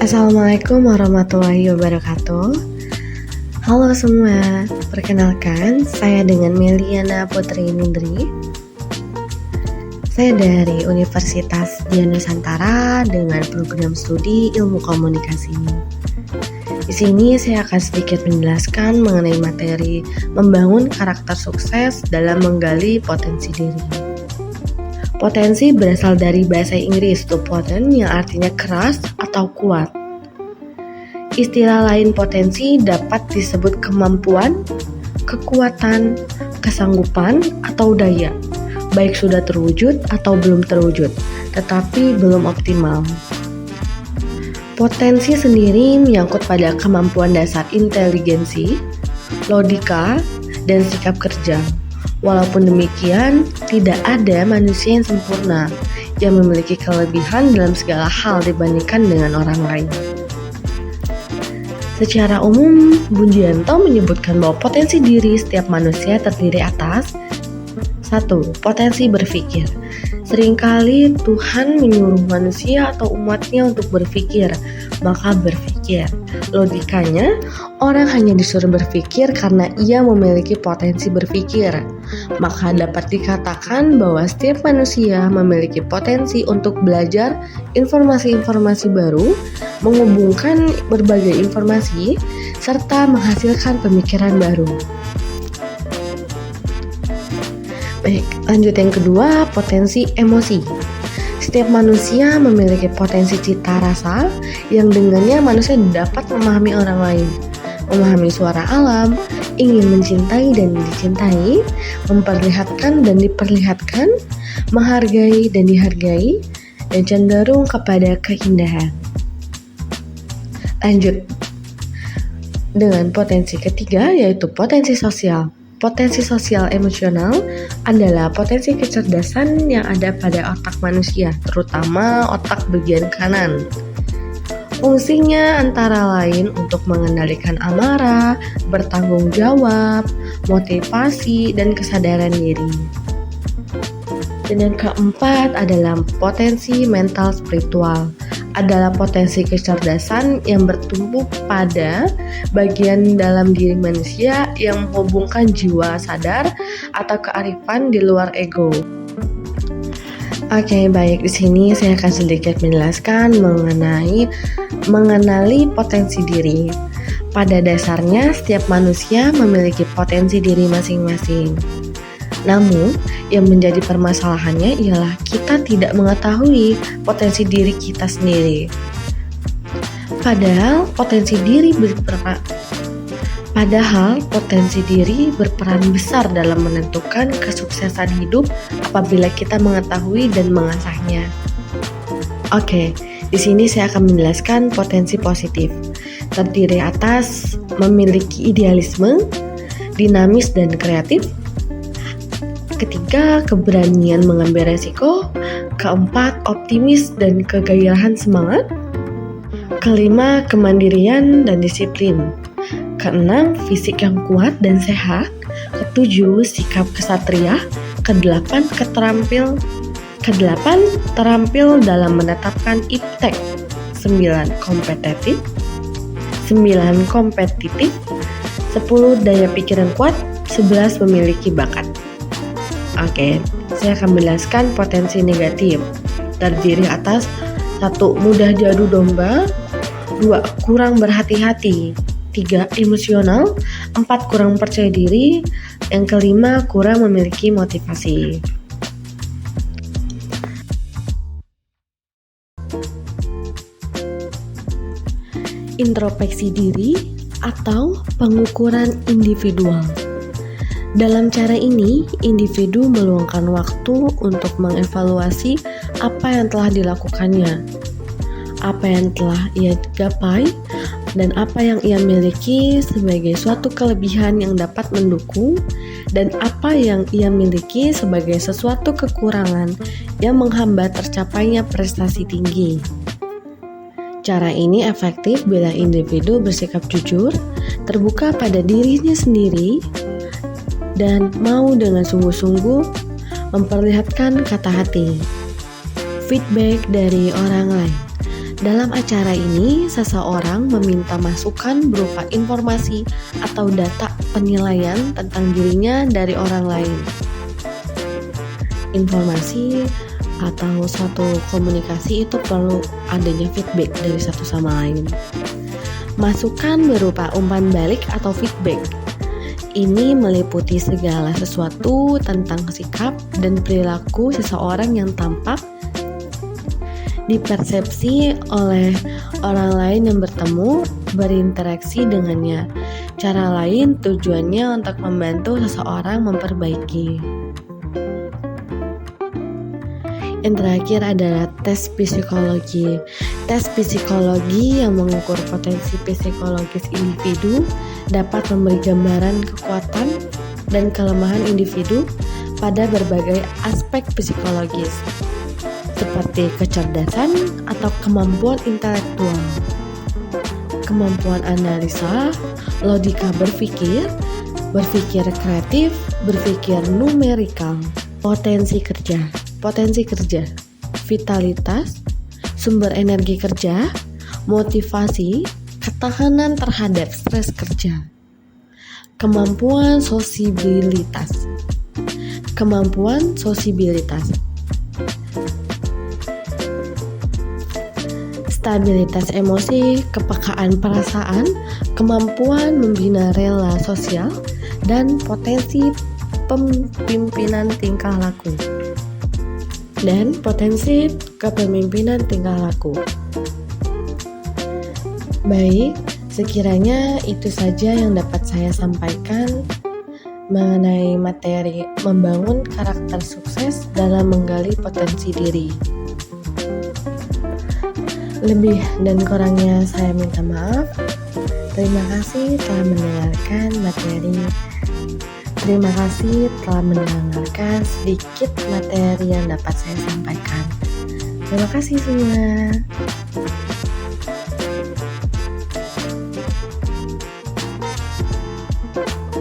Assalamualaikum warahmatullahi wabarakatuh. Halo semua, perkenalkan saya dengan Meliana Putri Nindri. Saya dari Universitas Dian Nusantara dengan program studi Ilmu Komunikasi. Di sini saya akan sedikit menjelaskan mengenai materi membangun karakter sukses dalam menggali potensi diri. Potensi berasal dari bahasa Inggris to potent yang artinya keras atau kuat. Istilah lain potensi dapat disebut kemampuan, kekuatan, kesanggupan, atau daya, baik sudah terwujud atau belum terwujud, tetapi belum optimal. Potensi sendiri menyangkut pada kemampuan dasar inteligensi, logika, dan sikap kerja. Walaupun demikian, tidak ada manusia yang sempurna yang memiliki kelebihan dalam segala hal dibandingkan dengan orang lain. Secara umum, Bunjianto menyebutkan bahwa potensi diri setiap manusia terdiri atas 1. Potensi berpikir. Seringkali Tuhan menyuruh manusia atau umatnya untuk berpikir, maka berpikir. Logikanya, orang hanya disuruh berpikir karena ia memiliki potensi berpikir. Maka dapat dikatakan bahwa setiap manusia memiliki potensi untuk belajar informasi-informasi baru, menghubungkan berbagai informasi, serta menghasilkan pemikiran baru. Baik, lanjut yang kedua, potensi emosi. Setiap manusia memiliki potensi cita rasa yang dengannya manusia dapat memahami orang lain, memahami suara alam, ingin mencintai dan dicintai, memperlihatkan dan diperlihatkan, menghargai dan dihargai, dan cenderung kepada keindahan. Lanjut dengan potensi ketiga, yaitu potensi sosial. Potensi sosial emosional adalah potensi kecerdasan yang ada pada otak manusia, terutama otak bagian kanan. Fungsinya antara lain untuk mengendalikan amarah, bertanggung jawab, motivasi, dan kesadaran diri. Dan yang keempat adalah potensi mental spiritual. Adalah potensi kecerdasan yang bertumbuh pada bagian dalam diri manusia yang menghubungkan jiwa sadar atau kearifan di luar ego. Oke, baik, di sini saya akan sedikit menjelaskan mengenali potensi diri. Pada dasarnya, setiap manusia memiliki potensi diri masing-masing. Namun, yang menjadi permasalahannya ialah kita tidak mengetahui potensi diri kita sendiri. Padahal potensi diri berperan besar dalam menentukan kesuksesan hidup apabila kita mengetahui dan mengasahnya. Oke, di sini saya akan menjelaskan potensi positif. Terdiri atas memiliki idealisme, dinamis dan kreatif. Ketiga, keberanian mengambil resiko. Keempat, optimis dan kegairahan semangat. Kelima, kemandirian dan disiplin. Keenam, fisik yang kuat dan sehat. Ketujuh, sikap kesatria. Kedelapan, terampil dalam menetapkan iptek. 9, kompetitif. 10, daya pikiran kuat. 11, memiliki bakat. Oke, saya akan menjelaskan potensi negatif. Terdiri atas 1. Mudah diadu domba. 2. Kurang berhati-hati. 3. Emosional. 4. Kurang percaya diri. Yang kelima, kurang memiliki motivasi. Introspeksi diri atau pengukuran individual. Dalam cara ini, individu meluangkan waktu untuk mengevaluasi apa yang telah dilakukannya, apa yang telah ia gapai, dan apa yang ia miliki sebagai suatu kelebihan yang dapat mendukung, dan apa yang ia miliki sebagai sesuatu kekurangan yang menghambat tercapainya prestasi tinggi. Cara ini efektif bila individu bersikap jujur, terbuka pada dirinya sendiri, dan mau dengan sungguh-sungguh memperlihatkan kata hati. Feedback dari orang lain. Dalam acara ini, seseorang meminta masukan berupa informasi atau data penilaian tentang dirinya dari orang lain. Informasi atau suatu komunikasi itu perlu adanya feedback dari satu sama lain. Masukan berupa umpan balik atau feedback. Ini meliputi segala sesuatu tentang sikap dan perilaku seseorang yang tampak dipersepsi oleh orang lain yang bertemu, berinteraksi dengannya. Cara lain tujuannya untuk membantu seseorang memperbaiki. Yang terakhir adalah tes psikologi. Tes psikologi yang mengukur potensi psikologis individu dapat memberi gambaran kekuatan dan kelemahan individu pada berbagai aspek psikologis, seperti kecerdasan atau kemampuan intelektual, kemampuan analisa, logika berpikir kreatif, berpikir numerikal, potensi kerja, vitalitas, sumber energi kerja, motivasi, ketahanan terhadap stres kerja, kemampuan sosibilitas, stabilitas emosi, kepekaan perasaan, kemampuan membina rela sosial, dan potensi kepemimpinan tingkah laku. Baik, sekiranya itu saja yang dapat saya sampaikan mengenai materi membangun karakter sukses dalam menggali potensi diri. Lebih dan kurangnya saya minta maaf. Terima kasih telah mendengarkan materi. Terima kasih telah mendengarkan sedikit materi yang dapat saya sampaikan. Terima kasih semua.